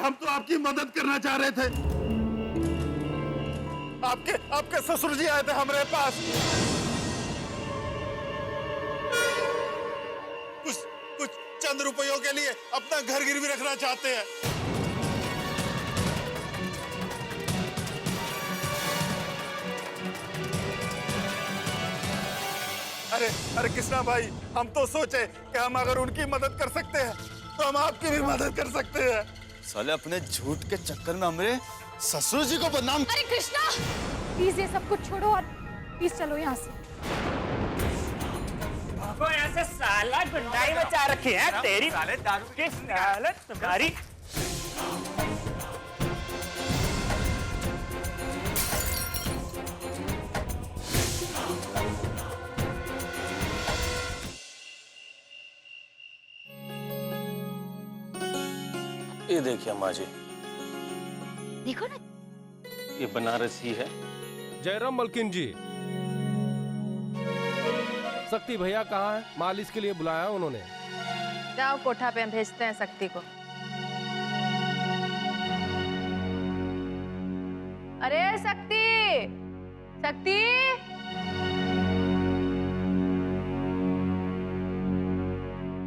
हम तो आपकी मदद करना चाह रहे थे। आपके ससुर जी आए थे हमारे पास। कुछ चंद रुपयों के लिए अपना घर गिरवी रखना चाहते हैं। अरे कृष्णा भाई, हम तो सोचे कि हम अगर उनकी मदद कर सकते हैं तो हम आपकी भी मदद कर सकते हैं। साले अपने झूठ के चक्कर में हमारे ससुर जी को बदनाम। अरे कृष्णा, प्लीज ये सब कुछ छोड़ो और प्लीज चलो यहाँ से। तो ऐसे साला गुंडाई मचा रखी है तेरी साले दारू की हालत तुम्हारी। ये देखिए अम्मा जी, देखो ना, ये बनारसी है। जयराम मलकिन जी, शक्ति भैया कहाँ है? मालिश के लिए बुलाया उन्होंने। जाओ कोठा पे भेजते हैं शक्ति को। अरे शक्ति, शक्ति,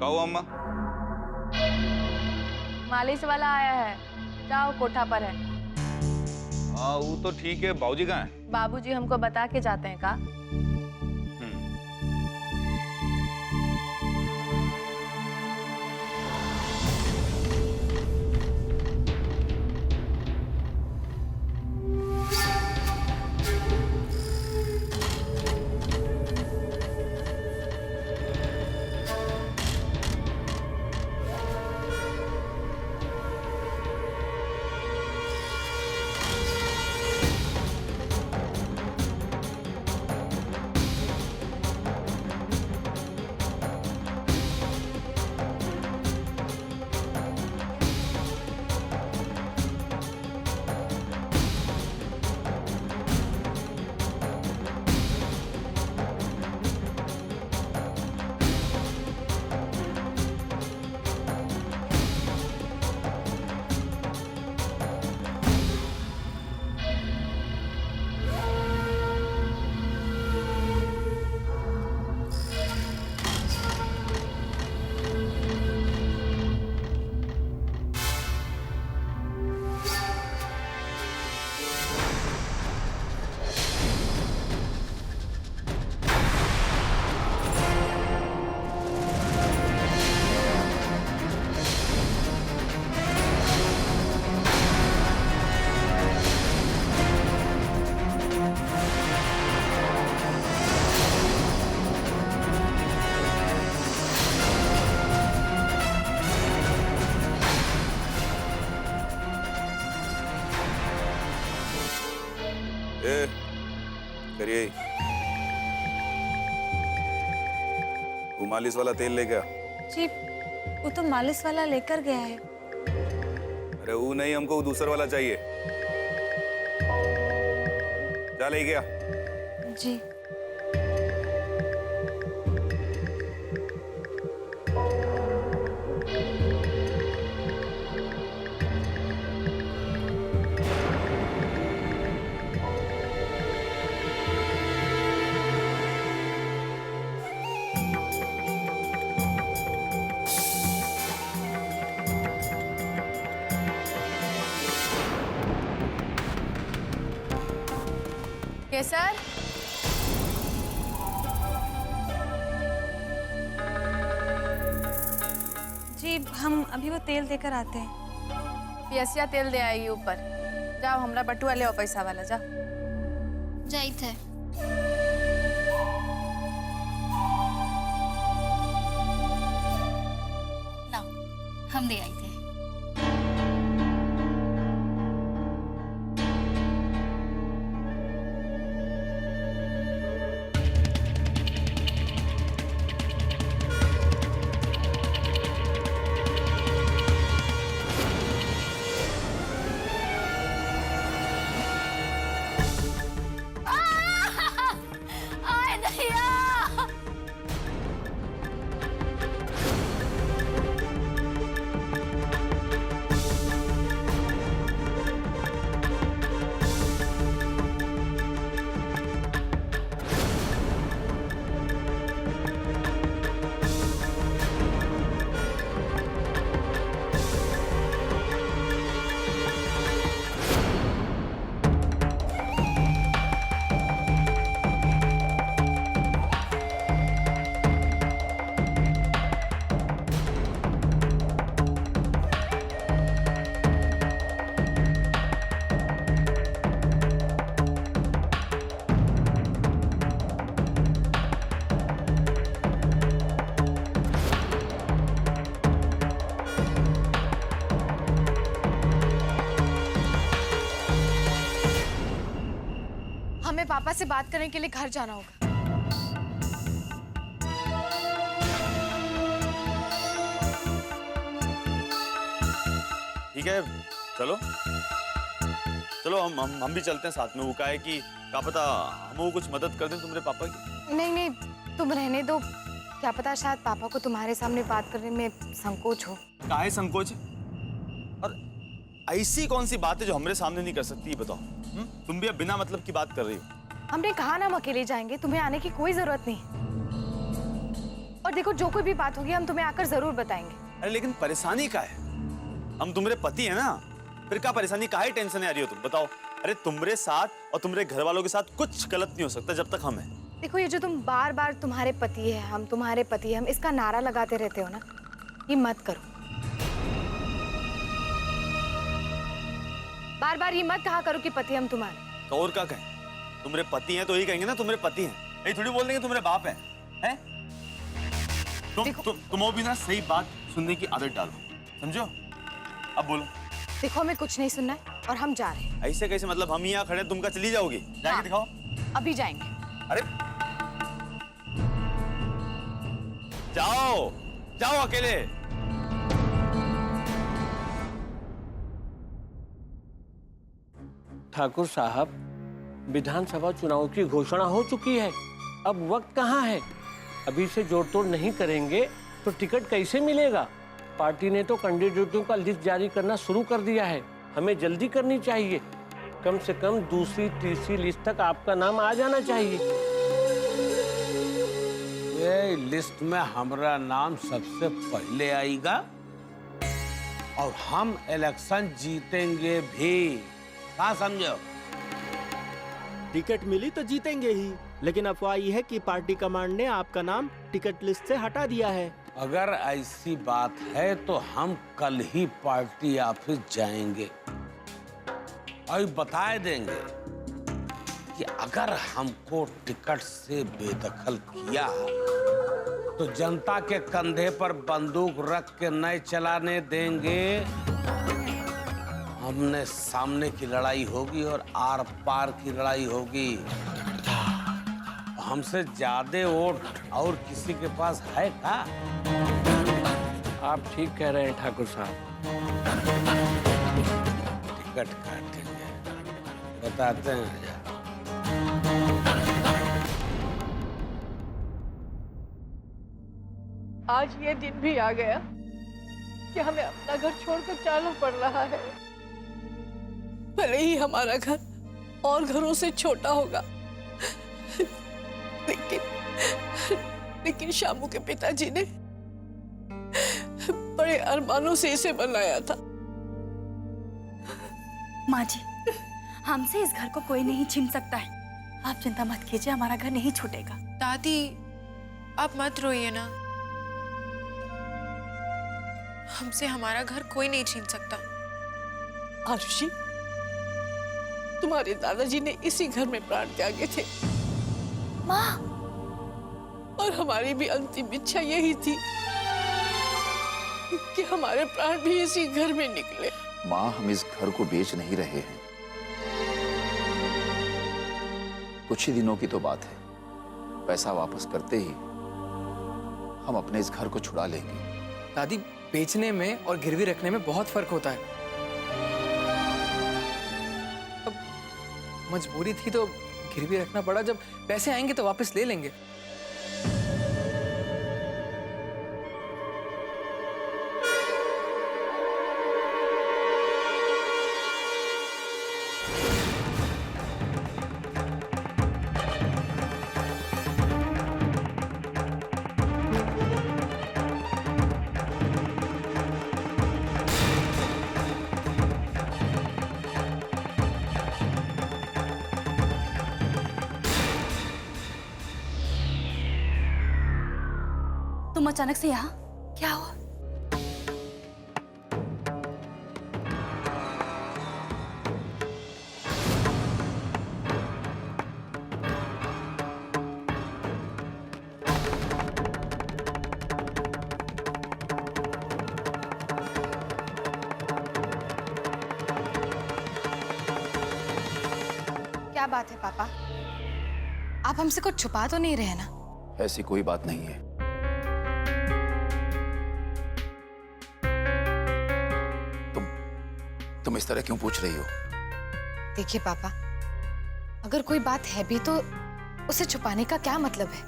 कहो अम्मा। मालिश वाला आया है, जाओ कोठा पर है। हाँ वो तो ठीक है, बाबूजी कहाँ है? बाबूजी हमको बता के जाते हैं का। करिए, वो मालिश वाला तेल ले गया। जी, वो तो मालिश वाला लेकर गया है। अरे वो नहीं, हमको वो दूसरा वाला चाहिए। जा ले गया। जी। केसर, जी हम अभी वो तेल देकर आते हैं। पियसिया तेल दे आएगी ऊपर। जाओ हमरा बटुआ ले आओ, पैसा वाला जाओ। जाइत है। लाओ, हम दे आई थे। पापा से बात करने के लिए घर जाना होगा। ठीक है, चलो चलो हम भी चलते हैं साथ में। वो क्या है कि क्या पता हम वो कुछ मदद कर दें तुम्हारे पापा की। नहीं नहीं, तुम रहने दो। क्या पता शायद पापा को तुम्हारे सामने बात करने में संकोच हो। काहे संकोच? और ऐसी कौन सी बात है जो हमारे सामने नहीं कर सकती, बताओ। तुम भी अब बिना मतलब की बात कर रही हो। हमने कहा ना हम अकेले जाएंगे, तुम्हें आने की कोई जरूरत नहीं। और देखो, जो कोई भी बात होगी हम तुम्हें आकर जरूर बताएंगे। अरे लेकिन परेशानी क्या है? हम तुम्हारे पति है ना, फिर क्या परेशानी, काहे टेंशन आ रही हो तुम, बताओ। अरे तुम्हारे साथ और तुम्हारे घर वालों के साथ कुछ गलत नहीं हो सकता जब तक हम हैं। देखो, ये जो तुम बार बार तुम्हारे पति है, हम तुम्हारे पति है, हम इसका नारा लगाते रहते हो ना, ये मत करो। बार बार ये मत कहा करो कि पति हम तुम्हारे। तो और क्या कहें? तुम्हारे पति हैं तो यही कहेंगे ना तुम्हारे पति हैं। यही थोड़ी बोल देंगे तुम्हारे बाप हैं, हैं? तुम भी ना सही बात सुनने की आदत डालो, समझो। अब बोलो। देखो, हमें कुछ नहीं सुनना है और हम जा रहे हैं। ऐसे कैसे? मतलब हम यहाँ खड़े, तुम क्या चली जाओगी? जाके हाँ, दिखाओ। अभी जाएंगे। अरे जाओ जाओ अकेले। ठाकुर साहब, विधानसभा चुनाव की घोषणा हो चुकी है। अब वक्त कहाँ है? अभी से जोड़ तोड़ नहीं करेंगे तो टिकट कैसे मिलेगा? पार्टी ने तो कैंडिडेटों का लिस्ट जारी करना शुरू कर दिया है। हमें जल्दी करनी चाहिए। कम से कम दूसरी तीसरी लिस्ट तक आपका नाम आ जाना चाहिए। ये लिस्ट में हमारा नाम सबसे पहले आएगा और हम इलेक्शन जीतेंगे भी। क्या समझो? टिकट मिली तो जीतेंगे ही, लेकिन अफवाह ये है कि पार्टी कमांड ने आपका नाम टिकट लिस्ट से हटा दिया है। अगर ऐसी बात है तो हम कल ही पार्टी ऑफिस जाएंगे और बता देंगे कि अगर हमको टिकट से बेदखल किया तो जनता के कंधे पर बंदूक रख के नहीं चलाने देंगे। हमने सामने की लड़ाई होगी और आर पार की लड़ाई होगी। हमसे ज्यादा वोट और किसी के पास है क्या? आप ठीक कह रहे हैं ठाकुर साहब। टिकट काटेंगे, बताते हैं। आज ये दिन भी आ गया कि हमें अपना घर छोड़कर जाना पड़ रहा है। भले ही हमारा घर और घरों से छोटा होगा, लेकिन शामू के पिताजी ने बड़े अरमानों से इसे बनाया था। माँ जी, हमसे इस घर को कोई नहीं छीन सकता है। आप चिंता मत कीजिए, हमारा घर नहीं छूटेगा। दादी, आप मत रोइए ना। हमसे हमारा घर कोई नहीं छीन सकता। आरुषि, तुम्हारे दादाजी ने इसी घर में प्राण त्यागे थे। माँ, और हमारी भी अंतिम इच्छा यही थी कि हमारे प्राण भी इसी घर में निकले। माँ, हम इस घर को बेच नहीं रहे हैं। कुछ ही दिनों की तो बात है। पैसा वापस करते ही हम अपने इस घर को छुड़ा लेंगे। दादी, बेचने में और गिरवी रखने में बहुत फर्क होता है। अब मजबूरी थी तो गिरवी रखना पड़ा। जब पैसे आएंगे तो वापस ले लेंगे। तुम अचानक से यहाँ क्या हुआ? क्या बात है पापा? आप हमसे कुछ छुपा तो नहीं रहे ना? ऐसी कोई बात नहीं है। तुम इस तरह क्यों पूछ रही हो? देखिए पापा, अगर कोई बात है भी तो उसे छुपाने का क्या मतलब है?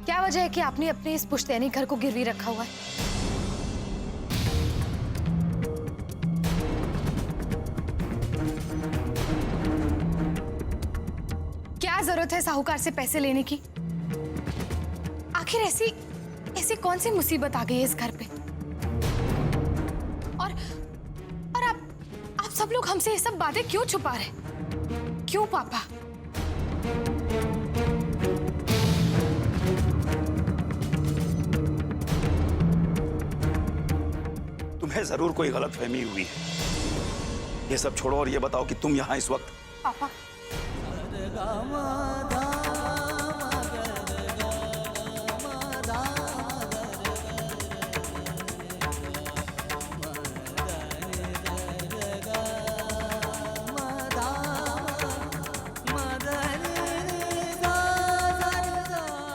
क्या वजह है कि आपने अपने इस पुश्तैनी घर को गिरवी रखा हुआ है? क्या जरूरत है साहूकार से पैसे लेने की? आखिर ऐसी ऐसी कौन सी मुसीबत आ गई है इस घर पे? और आप सब लोग हमसे ये सब बातें क्यों छुपा रहे? क्यों पापा? तुम्हें जरूर कोई गलतफहमी हुई है। ये सब छोड़ो और ये बताओ कि तुम यहाँ इस वक्त। पापा,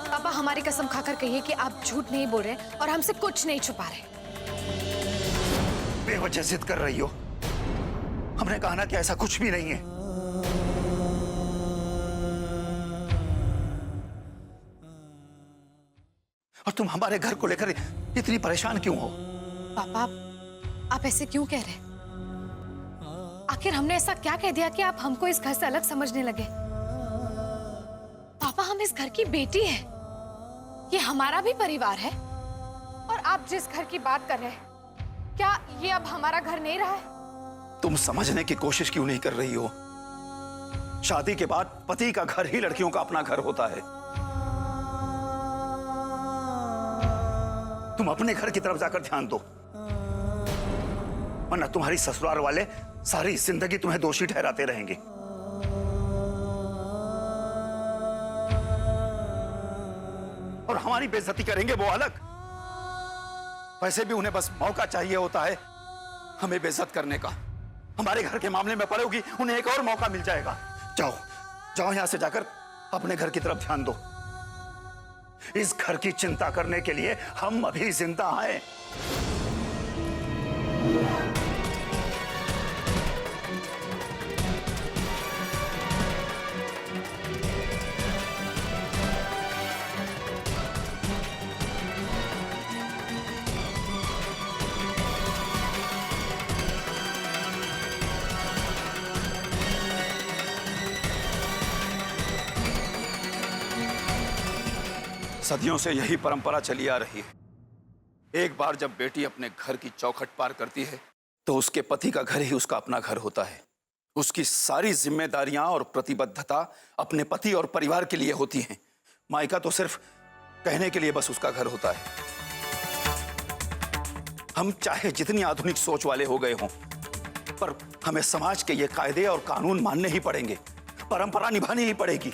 पापा हमारी कसम खाकर कहिए कि आप झूठ नहीं बोल रहे और हमसे कुछ नहीं छुपा रहे। बेवजह जिद कर रही हो। हमने कहा ना कि ऐसा कुछ भी नहीं है। और तुम हमारे घर को लेकर इतनी परेशान क्यों हो? पापा, आप ऐसे क्यों कह रहे हैं? आखिर हमने ऐसा क्या कह दिया कि आप हमको इस घर से अलग समझने लगे? पापा, हम इस घर की बेटी है, ये हमारा भी परिवार है। और आप जिस घर की बात कर रहे हैं, क्या ये अब हमारा घर नहीं रहा है? तुम समझने की कोशिश क्यों नहीं कर रही हो? शादी के बाद पति का घर ही लड़कियों का अपना घर होता है। तुम अपने घर की तरफ जाकर ध्यान दो, वरना तुम्हारी ससुराल वाले सारी जिंदगी तुम्हें दोषी ठहराते रहेंगे। और हमारी बेइज्जती करेंगे वो अलग। वैसे भी उन्हें बस मौका चाहिए होता है हमें बेइज्जत करने का। हमारे घर के मामले में पड़ोगी, उन्हें एक और मौका मिल जाएगा। जाओ जाओ, यहां से जाकर अपने घर की तरफ ध्यान दो। इस घर की चिंता करने के लिए हम अभी जिंदा हैं। सदियों से यही परंपरा चली आ रही है। एक बार जब बेटी अपने घर की चौखट पार करती है तो उसके पति का घर ही उसका अपना घर होता है। उसकी सारी जिम्मेदारियां और प्रतिबद्धता अपने पति और परिवार के लिए होती हैं। मायका तो सिर्फ कहने के लिए बस उसका घर होता है। हम चाहे जितनी आधुनिक सोच वाले हो गए हों, पर हमें समाज के ये कायदे और कानून मानने ही पड़ेंगे, परंपरा निभानी ही पड़ेगी।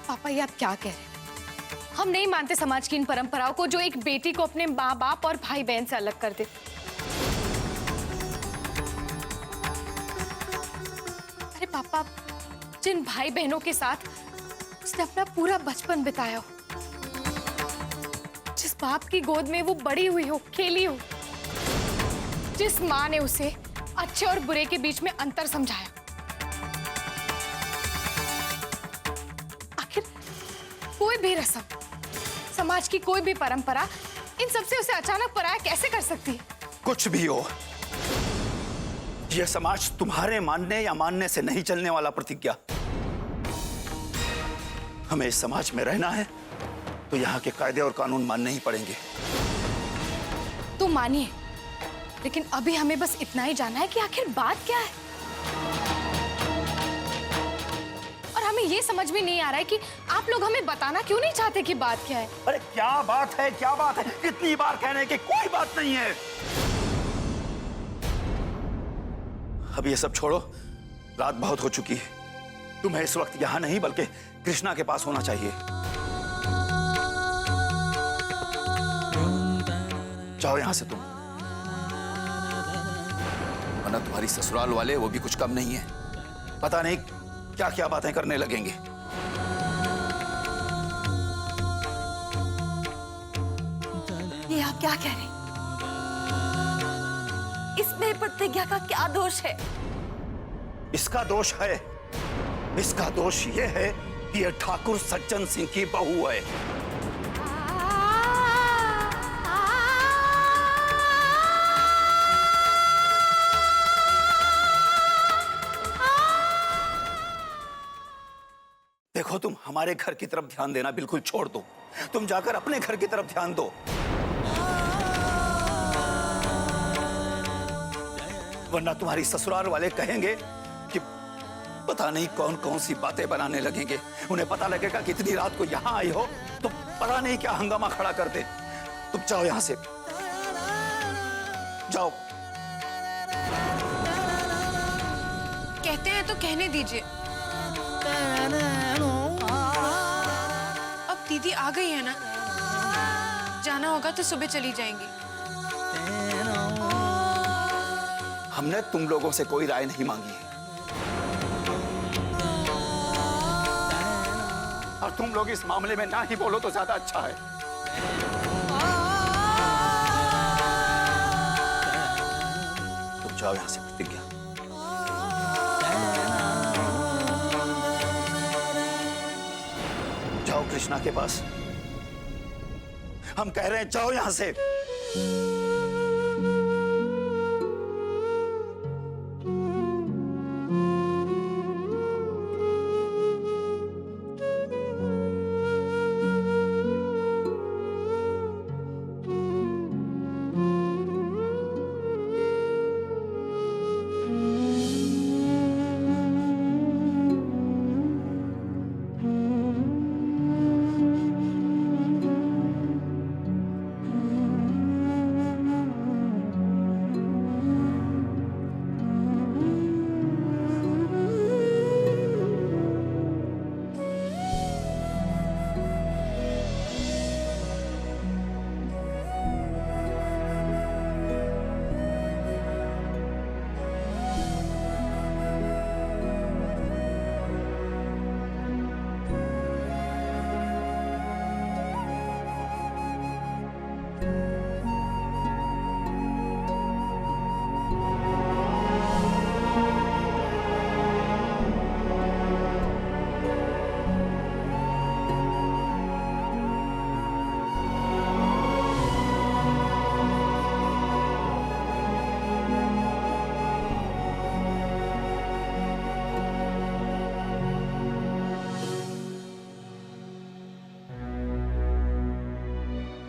पापा, ये आप क्या कह रहे हैं? हम नहीं मानते समाज की इन परंपराओं को जो एक बेटी को अपने माँ बाप और भाई बहन से अलग कर दे। अरे पापा, जिन भाई बहनों के साथ उसने अपना पूरा बचपन बिताया हो, जिस बाप की गोद में वो बड़ी हुई हो, खेली हो, जिस माँ ने उसे अच्छे और बुरे के बीच में अंतर समझाया, आखिर कोई भी रस्म, समाज की कोई भी परंपरा इन सबसे उसे अचानक पराया कैसे कर सकती है? कुछ भी हो, यह समाज तुम्हारे मानने या मानने से नहीं चलने वाला प्रतिज्ञा। हमें इस समाज में रहना है तो यहाँ के कायदे और कानून मानने ही पड़ेंगे। तो मानिए, लेकिन अभी हमें बस इतना ही जानना है कि आखिर बात क्या है। और हमें ये समझ में नहीं आ रहा है कि आप लोग हमें बताना क्यों नहीं चाहते कि बात क्या है। अरे क्या बात है, क्या बात है? कितनी बार कहने की कोई बात नहीं है। अब ये सब छोड़ो, रात बहुत हो चुकी है। तुम्हें इस वक्त यहां नहीं बल्कि कृष्णा के पास होना चाहिए। जाओ यहां से तुम, वरना तुम्हारी ससुराल वाले वो भी कुछ कम नहीं है। पता नहीं क्या क्या बातें करने लगेंगे। ये आप क्या कह रहे हैं? इसमें प्रतिज्ञा का क्या दोष है? इसका दोष ये है कि ये ठाकुर सज्जन सिंह की बहू है। देखो, तुम हमारे घर की तरफ ध्यान देना बिल्कुल छोड़ दो। तुम जाकर अपने घर की तरफ ध्यान दो, वरना तुम्हारी ससुराल वाले कहेंगे कि पता नहीं कौन कौन सी बातें बनाने लगेंगे। उन्हें पता लगेगा कि इतनी रात को यहां आई हो तो पता नहीं क्या हंगामा खड़ा कर दे। तुम जाओ यहां से, जाओ। कहते हैं तो कहने दीजिए। अब दीदी आ गई है ना, जाना होगा तो सुबह चली जाएंगी। हमने तुम लोगों से कोई राय नहीं मांगी है, और तुम लोग इस मामले में ना ही बोलो तो ज्यादा अच्छा है। तुम जाओ यहां से प्रतिज्ञा। जाओ कृष्णा के पास, हम कह रहे हैं जाओ यहां से।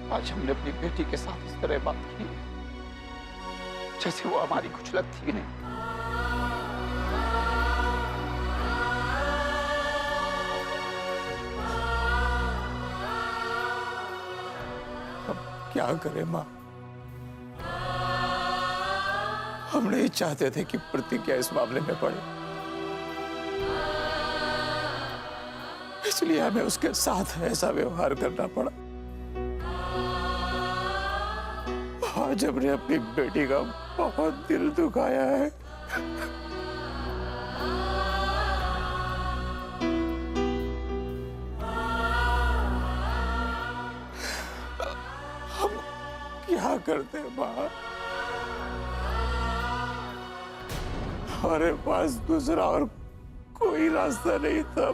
आज हमने अपनी बेटी के साथ इस तरह बात की जैसे वो हमारी कुछ लगती ही नहीं। अब क्या करें माँ? हम नहीं चाहते थे कि प्रतिज्ञा इस मामले में पड़े, इसलिए हमें उसके साथ ऐसा व्यवहार करना पड़ा। आज हमने अपनी बेटी का बहुत दिल दुखाया है। हम क्या करते माँ? हमारे पास दूसरा और कोई रास्ता नहीं था।